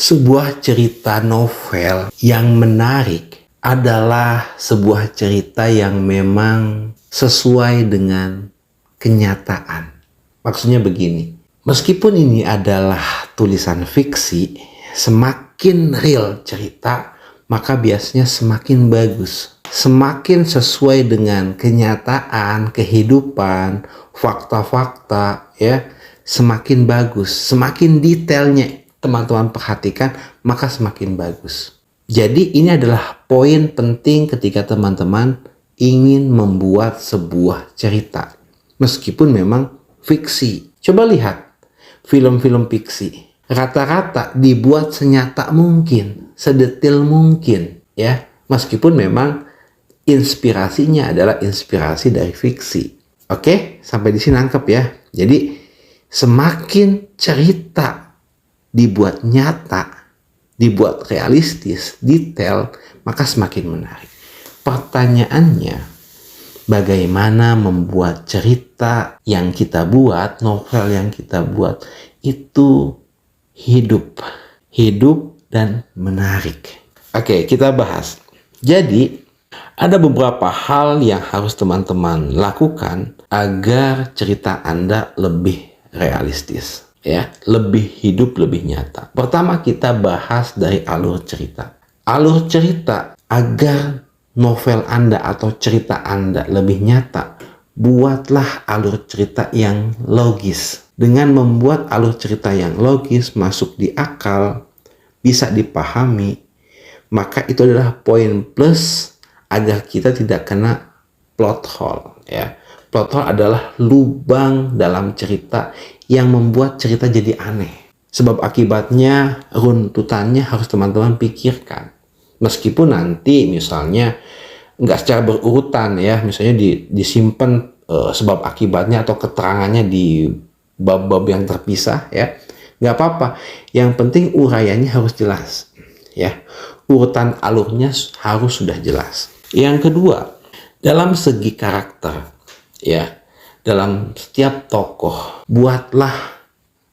Sebuah cerita novel yang menarik adalah sebuah cerita yang memang sesuai dengan kenyataan. Maksudnya begini, meskipun ini adalah tulisan fiksi, semakin real cerita, maka biasanya semakin bagus. Semakin sesuai dengan kenyataan, kehidupan, fakta-fakta, ya, semakin bagus, semakin detailnya teman-teman perhatikan, maka semakin bagus. Jadi ini adalah poin penting ketika teman-teman ingin membuat sebuah cerita. Meskipun memang fiksi. Coba lihat film-film fiksi. Rata-rata dibuat senyata mungkin, sedetil mungkin, ya. Meskipun memang inspirasinya adalah inspirasi dari fiksi. Oke, sampai di sini nangkep ya. Jadi semakin cerita dibuat nyata, dibuat realistis, detail, maka semakin menarik. Pertanyaannya, bagaimana membuat cerita yang kita buat, novel yang kita buat, itu hidup dan menarik. Oke, kita bahas. Jadi, ada beberapa hal yang harus teman-teman lakukan agar cerita Anda lebih realistis. Ya, lebih hidup, lebih nyata. Pertama kita bahas dari alur cerita. Alur cerita agar novel Anda atau cerita Anda lebih nyata, buatlah alur cerita yang logis. Dengan membuat alur cerita yang logis, masuk di akal, bisa dipahami, maka itu adalah poin plus agar kita tidak kena plot hole, ya. Plot hole adalah lubang dalam cerita yang membuat cerita jadi aneh. Sebab akibatnya, runtutannya harus teman-teman pikirkan. Meskipun nanti misalnya nggak secara berurutan ya, misalnya disimpan sebab akibatnya atau keterangannya di bab-bab yang terpisah ya, nggak apa-apa. Yang penting uraiannya harus jelas ya. Urutan alurnya harus sudah jelas. Yang kedua, dalam segi karakter ya, dalam setiap tokoh, buatlah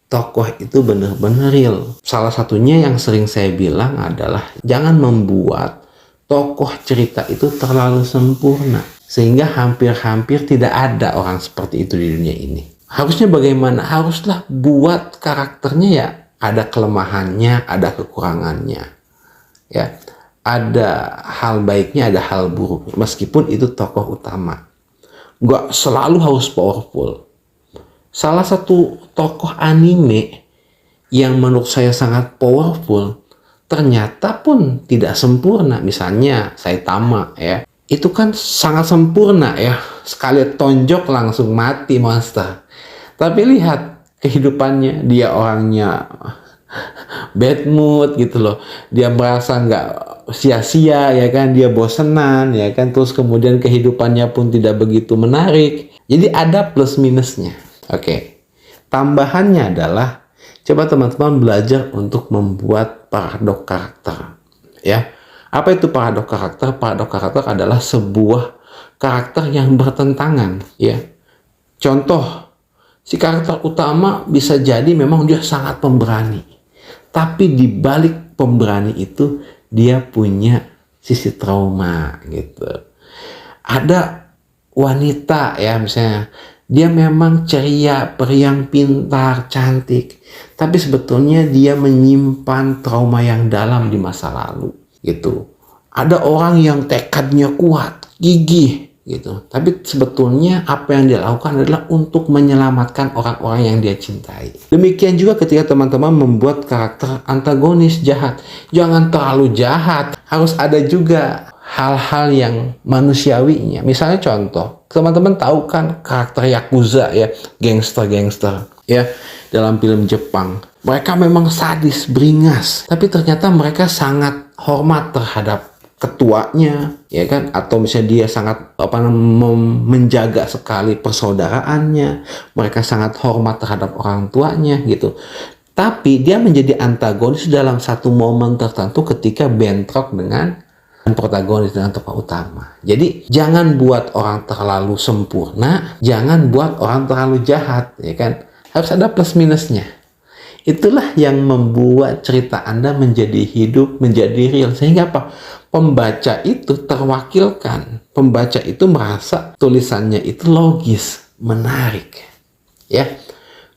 tokoh itu benar-benar real. Salah satunya yang sering saya bilang adalah jangan membuat tokoh cerita itu terlalu sempurna, sehingga hampir-hampir tidak ada orang seperti itu di dunia ini. Harusnya bagaimana? Haruslah buat karakternya ya ada kelemahannya, ada kekurangannya. Ya, ada hal baiknya, ada hal buruknya, meskipun itu tokoh utama. Nggak selalu harus powerful. Salah satu tokoh anime yang menurut saya sangat powerful, ternyata pun tidak sempurna. Misalnya Saitama ya, itu kan sangat sempurna ya, sekali tonjok langsung mati monster. Tapi lihat kehidupannya, dia orangnya bad mood gitu loh, dia merasa nggak sia-sia ya kan, dia bosenan ya kan, terus kemudian kehidupannya pun tidak begitu menarik. Jadi ada plus minusnya. Oke, tambahannya adalah coba teman-teman belajar untuk membuat paradok karakter ya. Apa itu paradok karakter? Paradok karakter adalah sebuah karakter yang bertentangan ya. Contoh, si karakter utama bisa jadi memang dia sangat pemberani, tapi di balik pemberani itu dia punya sisi trauma gitu. Ada wanita ya, misalnya dia memang ceria, periang, pintar, cantik, tapi sebetulnya dia menyimpan trauma yang dalam di masa lalu gitu. Ada orang yang tekadnya kuat, gigih gitu, tapi sebetulnya apa yang dia lakukan adalah untuk menyelamatkan orang-orang yang dia cintai. Demikian juga ketika teman-teman membuat karakter antagonis jahat, jangan terlalu jahat, harus ada juga hal-hal yang manusiawinya. Misalnya contoh, teman-teman tahu kan karakter Yakuza ya, gangster-gangster ya, dalam film Jepang. Mereka memang sadis, beringas, tapi ternyata mereka sangat hormat terhadap ketuanya ya kan, atau misalnya dia sangat menjaga sekali persaudaraannya, mereka sangat hormat terhadap orang tuanya gitu. Tapi dia menjadi antagonis dalam satu momen tertentu ketika bentrok dengan protagonis, dengan tokoh utama. Jadi jangan buat orang terlalu sempurna, jangan buat orang terlalu jahat ya kan, harus ada plus minusnya. Itulah yang membuat cerita Anda menjadi hidup, menjadi real. Sehingga apa? Pembaca itu terwakilkan. Pembaca itu merasa tulisannya itu logis, menarik. Ya,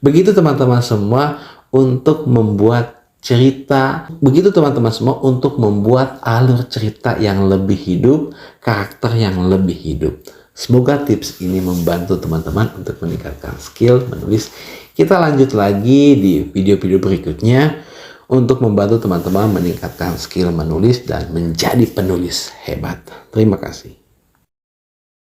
begitu teman-teman semua untuk membuat cerita. Begitu teman-teman semua untuk membuat alur cerita yang lebih hidup, karakter yang lebih hidup. Semoga tips ini membantu teman-teman untuk meningkatkan skill menulis. Kita lanjut lagi di video-video berikutnya untuk membantu teman-teman meningkatkan skill menulis dan menjadi penulis hebat. Terima kasih.